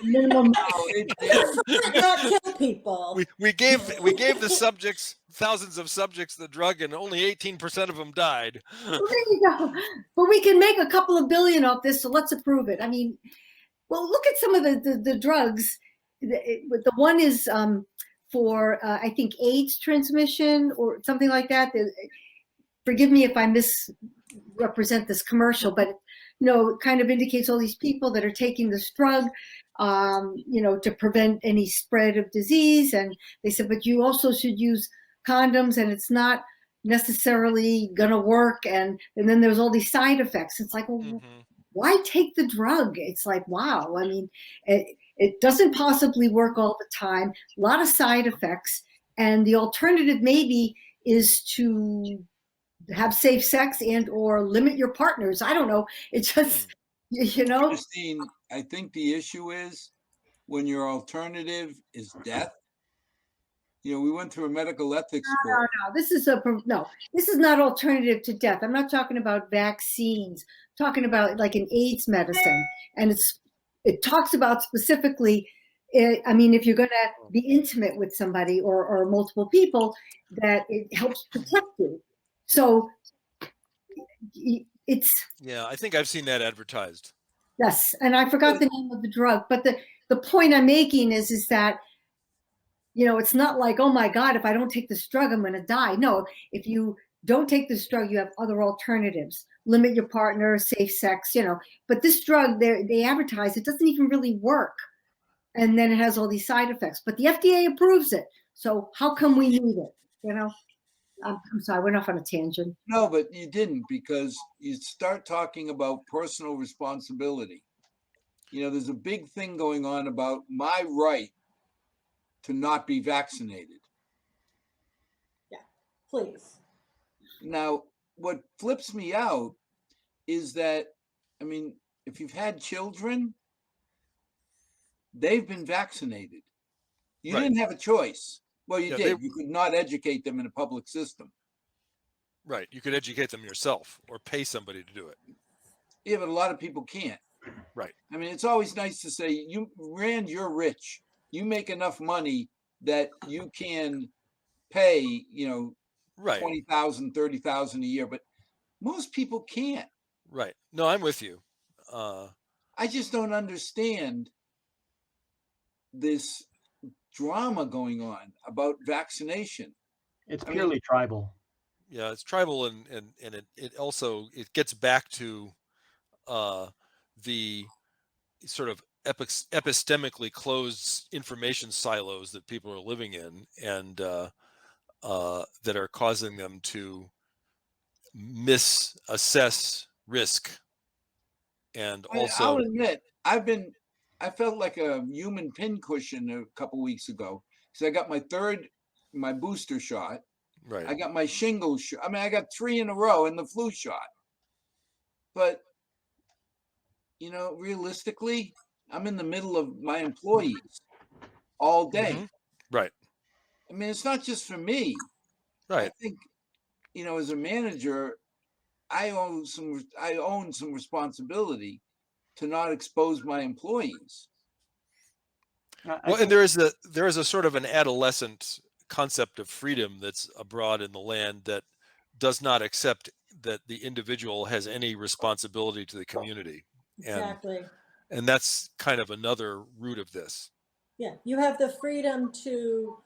minimum? Not kill people. We gave the subjects, thousands of subjects, the drug, and only 18% of them died. Well, there you go. But we can make a couple of billion off this, so let's approve it. I mean, well, look at some of the drugs. The one is for I think AIDS transmission or something like that. Forgive me if I misrepresent this commercial, but it kind of indicates all these people that are taking this drug, to prevent any spread of disease. And they said, but you also should use condoms, and it's not necessarily gonna work. And then there's all these side effects. It's like, well, why take the drug? It's like, wow. I mean, it doesn't possibly work all the time. A lot of side effects, and the alternative maybe is to have safe sex and or limit your partners. I don't know. It's just, Christine, I think the issue is when your alternative is death, we went through a medical ethics No, course. this is this is not alternative to death. I'm not talking about vaccines. I'm talking about like an AIDS medicine, and it talks about specifically. I mean, if you're going to be intimate with somebody or multiple people, that it helps protect you. So it's Yeah, I think I've seen that advertised. yes, and I forgot the name of the drug, but the point I'm making is that it's not like, oh my God, if I don't take this drug, I'm going to die. No, if you don't take this drug, you have other alternatives. Limit your partner, safe sex, But this drug, they advertise, it doesn't even really work. And then it has all these side effects. But the FDA approves it. So how come we need it? I'm sorry, we're off on a tangent. No, but you didn't, because you start talking about personal responsibility. There's a big thing going on about my right to not be vaccinated. Yeah, please. Now, what flips me out is that, if you've had children, they've been vaccinated. You didn't have a choice. Well, you did. You could not educate them in a public system. Right. You could educate them yourself or pay somebody to do it. Yeah, but a lot of people can't. Right. It's always nice to say, Rand, you're rich. You make enough money that you can pay, right. $20,000, $30,000 a year, but most people can't. Right. No, I'm with you. I just don't understand this drama going on about vaccination. It's purely tribal. Yeah, it's tribal, and it also gets back to the sort of epistemically closed information silos that people are living in, and that are causing them to misassess risk. And also, I'll admit, I felt like a human pincushion a couple weeks ago, because I got my booster shot. right. I got my shingles shot. I got 3 in a row in the flu shot. But, realistically, I'm in the middle of my employees all day. Mm-hmm. Right. It's not just for me. Right. I think, as a manager, I own some responsibility to not expose my employees. Well, and there is a sort of an adolescent concept of freedom that's abroad in the land that does not accept that the individual has any responsibility to the community. Exactly. And that's kind of another root of this. Yeah, you have the freedom to,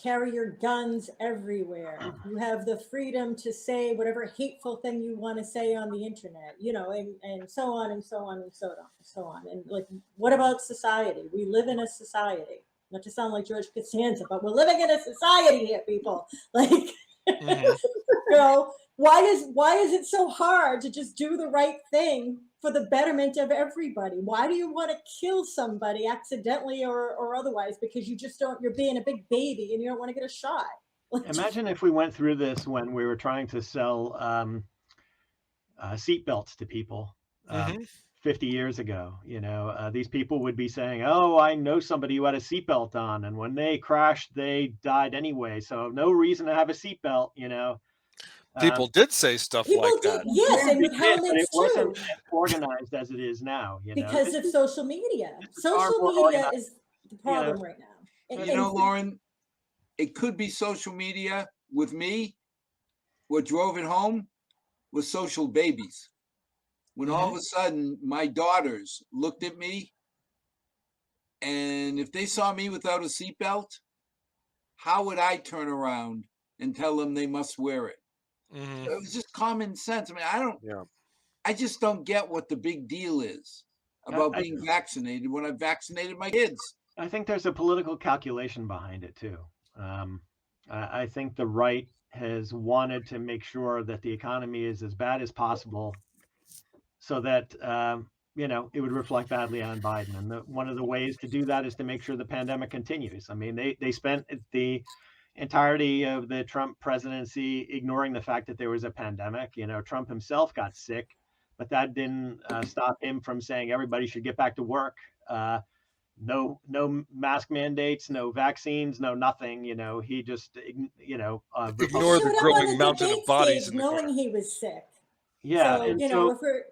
carry your guns everywhere. You have the freedom to say whatever hateful thing you want to say on the internet, and so on and so on and so on. And like, what about society? We live in a society. Not to sound like George Costanza, but we're living in a society here, people. Like, Mm-hmm. why is it so hard to just do the right thing for the betterment of everybody? Why do you want to kill somebody accidentally or otherwise because you're being a big baby and you don't want to get a shot? Imagine if we went through this when we were trying to sell seatbelts to people 50 years ago. These people would be saying, oh, I know somebody who had a seatbelt on, and when they crashed, they died anyway. So no reason to have a seatbelt, People did say stuff like that. Yes, and with helmets it wasn't too. as organized as it is now. Because of social media. Social media is the problem right now. Lauren, it could be social media. With me, what drove it home was social babies. When all of a sudden my daughters looked at me, and if they saw me without a seatbelt, how would I turn around and tell them they must wear it? It was just common sense. I just don't get what the big deal is about being vaccinated when I've vaccinated my kids. I think there's a political calculation behind it too. I think the right has wanted to make sure that the economy is as bad as possible, so that it would reflect badly on Biden. And one of the ways to do that is to make sure the pandemic continues. They spent the entirety of the Trump presidency ignoring the fact that there was a pandemic. Trump himself got sick, but that didn't stop him from saying everybody should get back to work. no mask mandates, no vaccines, no nothing. He just Ignore the Showed up on growing the mountain of debate bodies stage in the car. knowing he was sick. yeah, So, and if we're,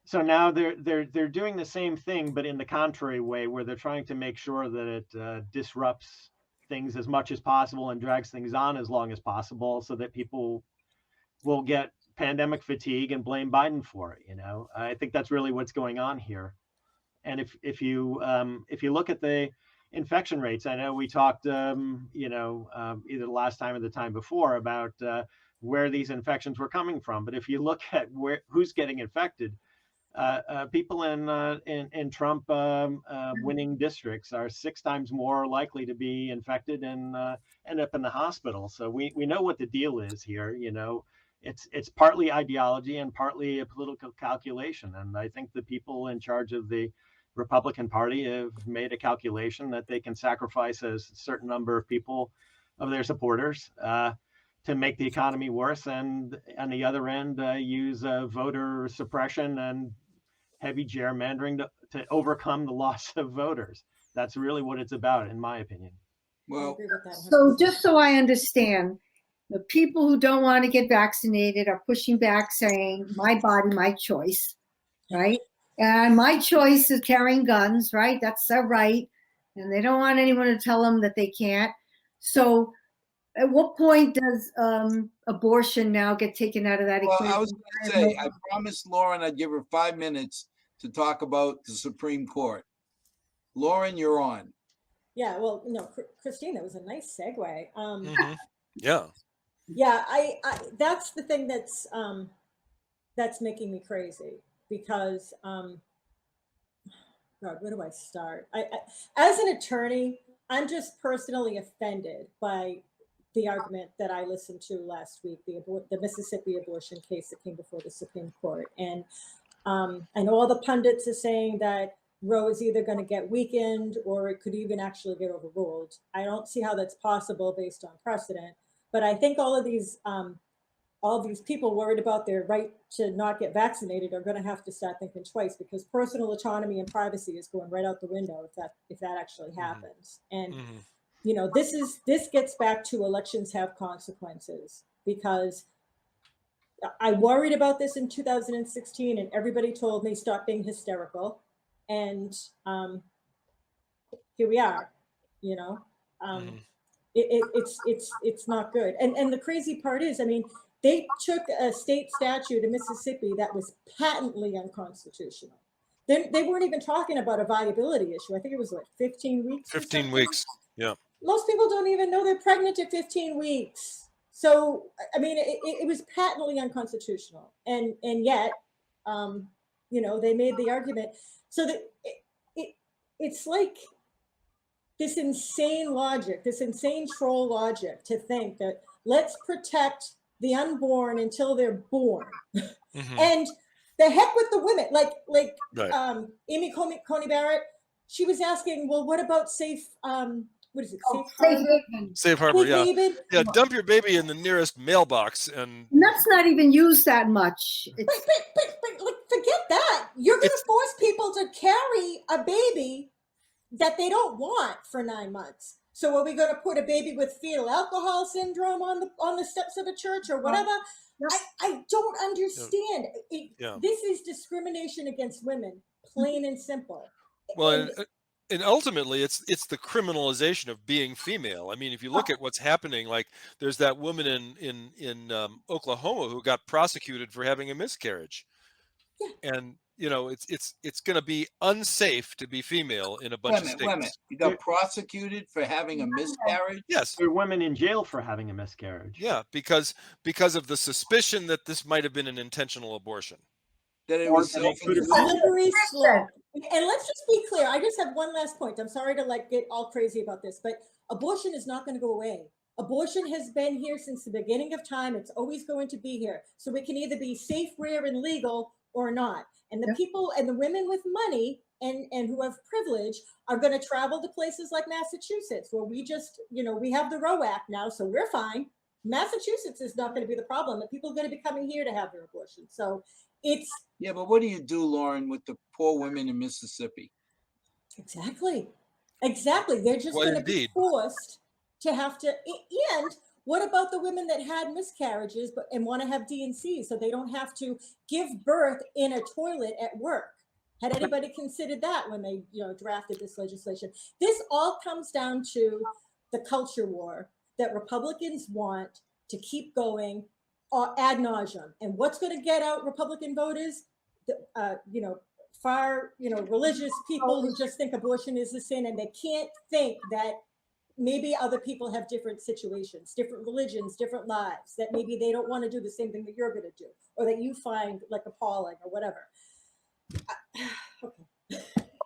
so now they're doing the same thing, but in the contrary way, where they're trying to make sure that it disrupts things as much as possible and drags things on as long as possible, so that people will get pandemic fatigue and blame Biden for it. I think that's really what's going on here. And if you look at the infection rates, I know we talked either the last time or the time before about where these infections were coming from. But if you look at who's getting infected, people in Trump winning districts are 6 times more likely to be infected and end up in the hospital. So we know what the deal is here. It's partly ideology and partly a political calculation. And I think the people in charge of the Republican Party have made a calculation that they can sacrifice a certain number of people, of their supporters, to make the economy worse, and on the other end, use voter suppression and heavy gerrymandering to overcome the loss of voters. That's really what it's about, in my opinion. I Well, agree with that. So just so I understand, the people who don't want to get vaccinated are pushing back saying, my body, my choice, right? And my choice is carrying guns, right? That's their right. And they don't want anyone to tell them that they can't. So at what point does abortion now get taken out of that well, equation? I was going to say, I promised Lauren I'd give her 5 minutes to talk about the Supreme Court. Lauren, you're on. Yeah, well, Christine, that was a nice segue. Yeah. Yeah, I that's the thing that's making me crazy, because God, where do I start? I as an attorney, I'm just personally offended by the argument that I listened to last week, the Mississippi abortion case that came before the Supreme Court. And I know all the pundits are saying that Roe is either going to get weakened or it could even actually get overruled. I don't see how that's possible based on precedent. But I think all these people worried about their right to not get vaccinated are going to have to start thinking twice, because personal autonomy and privacy is going right out the window if that actually happens. And this gets back to elections have consequences, because I worried about this in 2016 and everybody told me stop being hysterical, and here we are. It's not good. And the crazy part is, I mean, they took a state statute in Mississippi that was patently unconstitutional. They weren't even talking about a viability issue. I think it was like 15 weeks. 15 weeks. Yeah. Most people don't even know they're pregnant at 15 weeks. So, I mean, it was patently unconstitutional. And yet, they made the argument. So that it's like this insane logic, this insane troll logic to think that let's protect the unborn until they're born. And the heck with the women, like Right. Amy Coney Barrett, she was asking, well, what about safe, what is it? Safe harbor, yeah. haven? Yeah, dump your baby in the nearest mailbox. And that's not even used that much. But like, forget that. You're going to force people to carry a baby that they don't want for 9 months. So are we going to put a baby with fetal alcohol syndrome on the steps of a church or whatever? I don't understand. This is discrimination against women, plain and simple. Well, and ultimately, it's the criminalization of being female. I mean, if you look at what's happening, like there's that woman in Oklahoma who got prosecuted for having a miscarriage, and it's going to be unsafe to be female in a bunch of states. You got prosecuted for having a miscarriage? Yes. There are women in jail for having a miscarriage. Yeah, because of the suspicion that this might have been an intentional abortion. That it was slippery slope. And let's just be clear. I just have one last point. I'm sorry to get all crazy about this, but abortion is not going to go away. Abortion has been here since the beginning of time. It's always going to be here. So it can either be safe, rare, and legal or not. And the people and the women with money and who have privilege are going to travel to places like Massachusetts, where we just, we have the Roe Act now, so we're fine. Massachusetts is not going to be the problem. And people are going to be coming here to have their abortion. So it's... Yeah, but what do you do, Lauren, with the poor women in Mississippi? Exactly. Exactly. They're just Well, going to be indeed. forced to have to. And what about the women that had miscarriages and want to have D&C so they don't have to give birth in a toilet at work? Had anybody considered that when they, drafted this legislation? This all comes down to the culture war that Republicans want to keep going ad nauseum. And what's going to get out Republican voters? Far, religious people who just think abortion is a sin, and they can't think that maybe other people have different situations, different religions, different lives, that maybe they don't want to do the same thing that you're going to do, or that you find like appalling or whatever. Okay.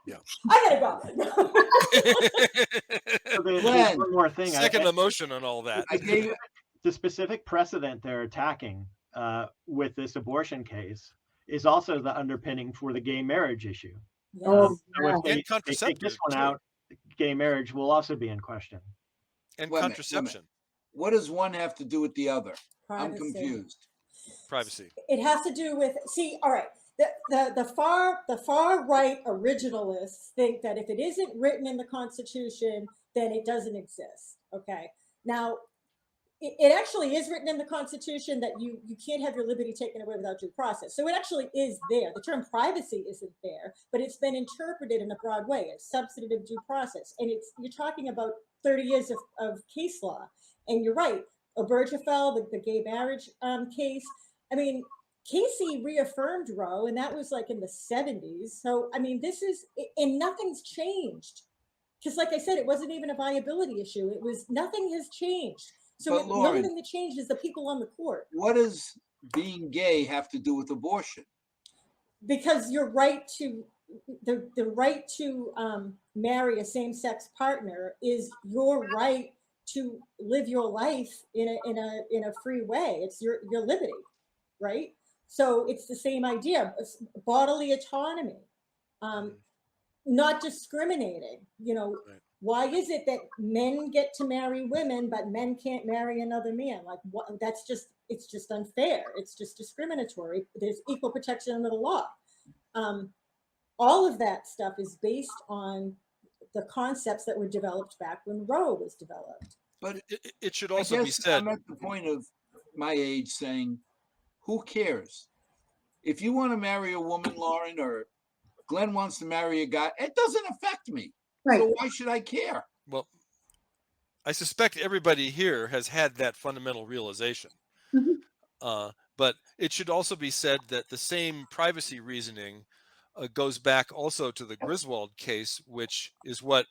Yeah. I gotta So there's Glenn, one more thing. Second emotion on all that. I gave The specific precedent they're attacking with this abortion case is also the underpinning for the gay marriage issue. Oh, So if yeah. they And take this contraceptive, one too. out, gay marriage will also be in question. And Wait a minute, contraception, what does one have to do with the other? I'm Privacy. confused. privacy. It has to do with, all right. The far right originalists think that if it isn't written in the Constitution, then it doesn't exist. Okay. Now, it actually is written in the Constitution that you can't have your liberty taken away without due process. So it actually is there. The term privacy isn't there, but it's been interpreted in a broad way as substantive due process. And you're talking about 30 years of case law. And you're right, Obergefell, the gay marriage case. I mean, Casey reaffirmed Roe, and that was like in the 70s. So, I mean, and nothing's changed. Because like I said, it wasn't even a viability issue. Nothing has changed. So But the Lauren, only thing that changed is the people on the court. what does being gay have to do with abortion? Because your right to the right to marry a same-sex partner is your right to live your life in a free way. It's your liberty, right? So it's the same idea. Bodily autonomy, not discriminating. Right. Why is it that men get to marry women, but men can't marry another man? Like, what? It's just unfair. It's just discriminatory. There's equal protection under the law. All of that stuff is based on the concepts that were developed back when Roe was developed. But It should I also be guess said. I'm at the point of my age saying, who cares? If you want to marry a woman, Lauren, or Glenn wants to marry a guy, it doesn't affect me. Right. So why should I care? Well, I suspect everybody here has had that fundamental realization. Mhm. But it should also be said that the same privacy reasoning goes back also to the Griswold case, which is what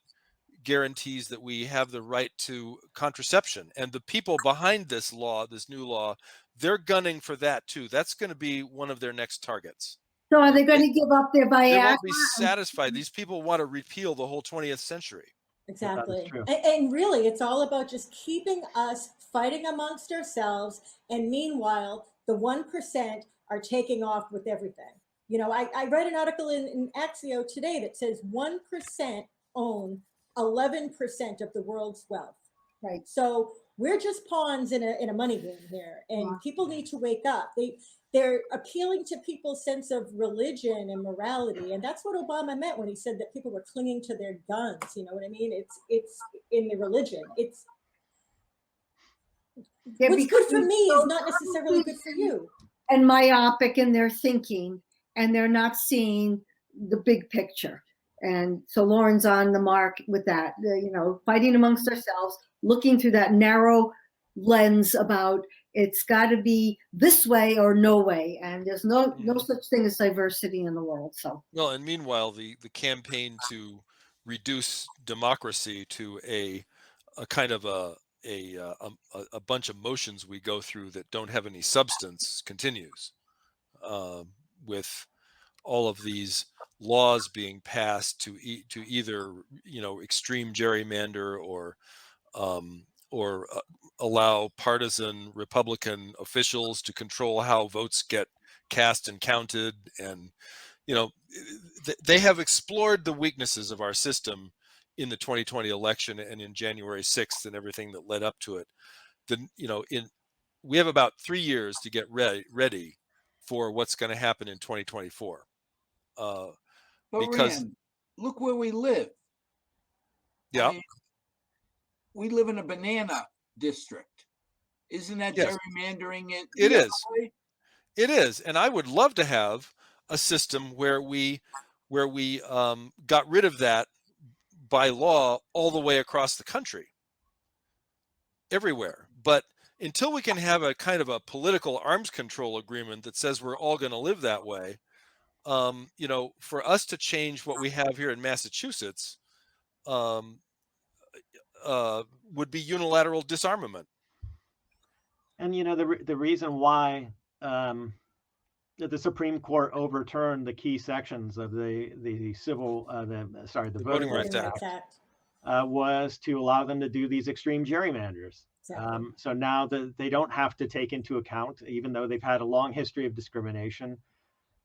guarantees that we have the right to contraception. And the people behind this law, this new law, they're gunning for that too. That's going to be one of their next targets. So are they going to give up their They Viagra? won't be satisfied. These people want to repeal the whole 20th century. Exactly. true. And really, it's all about just keeping us fighting amongst ourselves. And meanwhile, the 1% are taking off with everything. I read an article in Axio today that says 1% own 11% of the world's wealth. Right. So we're just pawns in a money game here, and Yeah. people need to wake up. They're appealing to people's sense of religion and morality, and that's what Obama meant when he said that people were clinging to their guns. You know what I mean? It's in the religion. They're What's good for becoming me is so not necessarily good for you. and myopic in their thinking, and they're not seeing the big picture. And so Lauren's on the mark with that, fighting amongst ourselves, looking through that narrow lens about it's got to be this way or no way. And there's no such thing as diversity in the world. So, well, and meanwhile, the campaign to reduce democracy to a kind of a bunch of motions we go through that don't have any substance continues, with all of these laws being passed to either extreme gerrymander or allow partisan Republican officials to control how votes get cast and counted. And they have explored the weaknesses of our system in the 2020 election and in January 6th and everything that led up to it. We have about 3 years to get ready for what's going to happen in 2024. But Because Rand, look where we live. Yeah. I mean, we live in a banana district. Isn't that Yes. gerrymandering it? It the is. other way? It is. And I would love to have a system where we got rid of that by law all the way across the country, everywhere. But until we can have a kind of a political arms control agreement that says we're all going to live that way, for us to change what we have here in Massachusetts would be unilateral disarmament. And the reason why the Supreme Court overturned the key sections of the Voting Rights Act was to allow them to do these extreme gerrymanders. Exactly. So now that they don't have to take into account, even though they've had a long history of discrimination,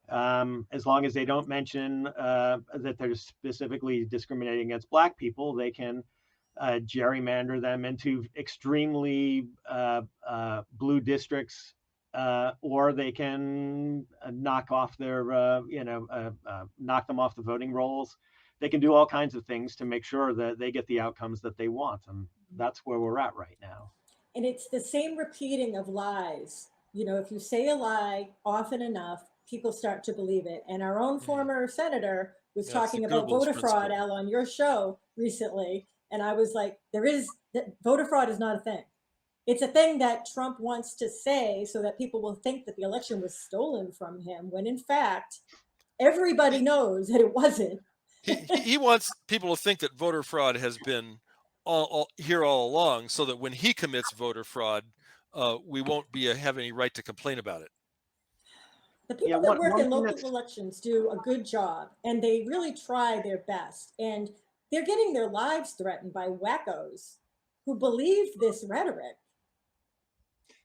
as long as they don't mention that they're specifically discriminating against Black people, they can gerrymander them into extremely blue districts, or they can knock them off the voting rolls. They can do all kinds of things to make sure that they get the outcomes that they want, and that's where we're at right now. And it's the same repeating of lies. If you say a lie often enough, people start to believe it. And our own former senator was talking about voter fraud, Al, on your show recently. And I was like, voter fraud is not a thing. It's a thing that Trump wants to say so that people will think that the election was stolen from him, when in fact, everybody knows that it wasn't. He wants people to think that voter fraud has been all here all along, so that when he commits voter fraud, we won't have any right to complain about it. The people that work in local elections do a good job, and they really try their best. And they're getting their lives threatened by wackos who believe this rhetoric.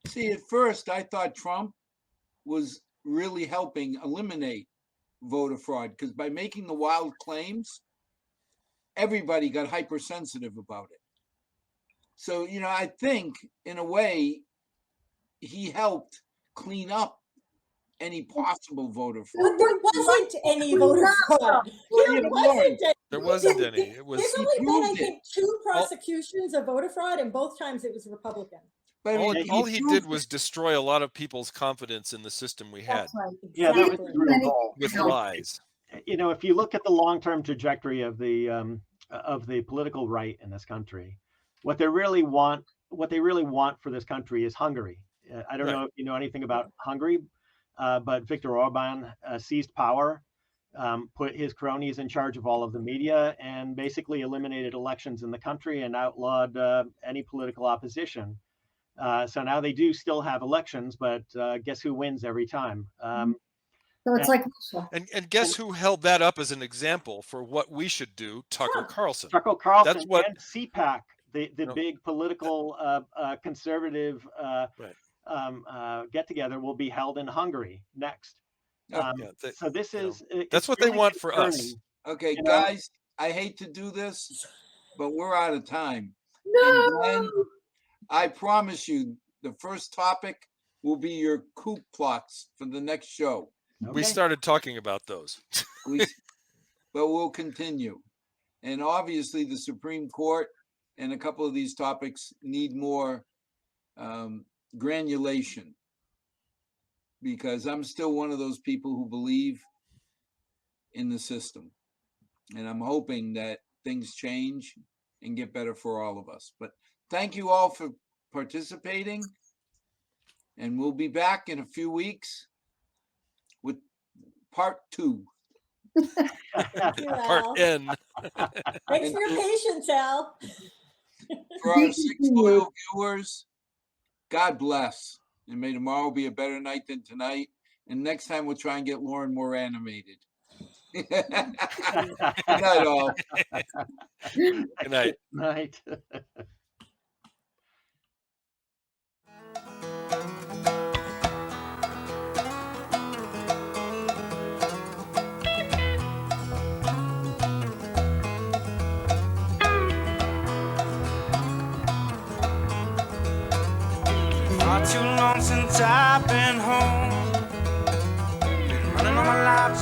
See, at first, I thought Trump was really helping eliminate voter fraud, because by making the wild claims, everybody got hypersensitive about it. So, I think in a way he helped clean up any possible voter fraud. But there wasn't any voter fraud. There wasn't any. It was. There's only been, I think, 2 prosecutions of voter fraud, and both times it was Republican. But all he did was destroy a lot of people's confidence in the system we had. That's right. Yeah, that was the real goal. With lies. If you look at the long-term trajectory of the political right in this country, what they really want for this country is Hungary. I don't know if you know anything about Hungary, but Viktor Orban seized power, put his cronies in charge of all of the media, and basically eliminated elections in the country and outlawed any political opposition. So now they do still have elections, but guess who wins every time? So it's like and guess who held that up as an example for what we should do? Tucker Carlson. Tucker Carlson. That's what, and CPAC, the big political conservative get together, will be held in Hungary next. So this is that's what they want for us. Okay, guys, I hate to do this, but we're out of time. No. And Glenn, I promise you, the first topic will be your coup plots for the next show. Okay. We started talking about those. But we'll continue. And obviously the Supreme Court and a couple of these topics need more granulation, because I'm still one of those people who believe in the system. And I'm hoping that things change and get better for all of us. But thank you all for participating. And we'll be back in a few weeks with part 2. Part N. Thanks for your patience, Al. For our 6 loyal viewers, God bless. And may tomorrow be a better night than tonight. And next time we'll try and get Lauren more animated. Good night, all. Good night. Night. Not too long since I've been home. Been running all my life